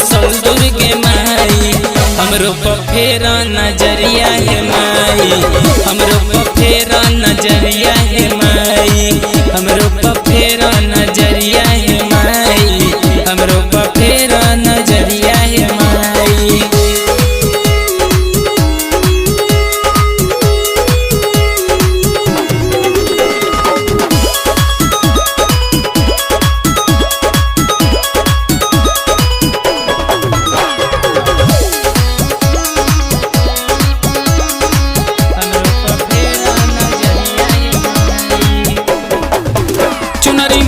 बसल दुर्गे माई। हमरो पर फेरा नजरिया है माई, हमरो पर फेरा नजरिया है माई, हमरो पर फेरा नजरिया है माई, हमरो पर फेरा नजरिया है माई।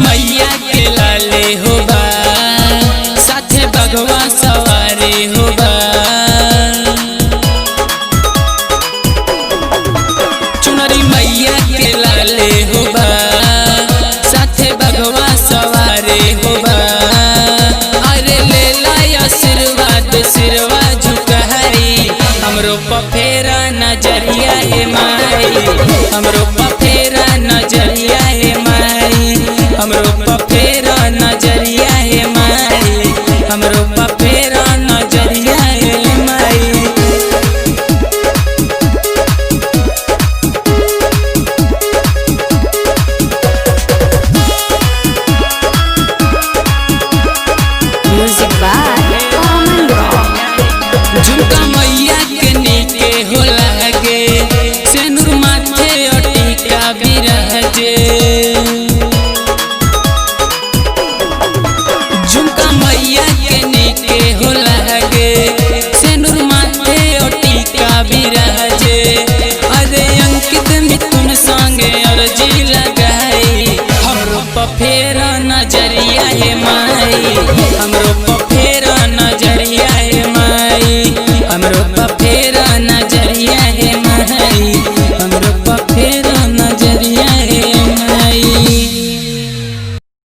मैया के लाले होबा साथे बगवा सवारी होबा, चुनरी मैया के लाले होबा साथे बगवा सवारी होबा। अरे ले ला आशीर्वाद सिरवा झुकाई, हमरो पर फेरा नजरिया है माई, हमरो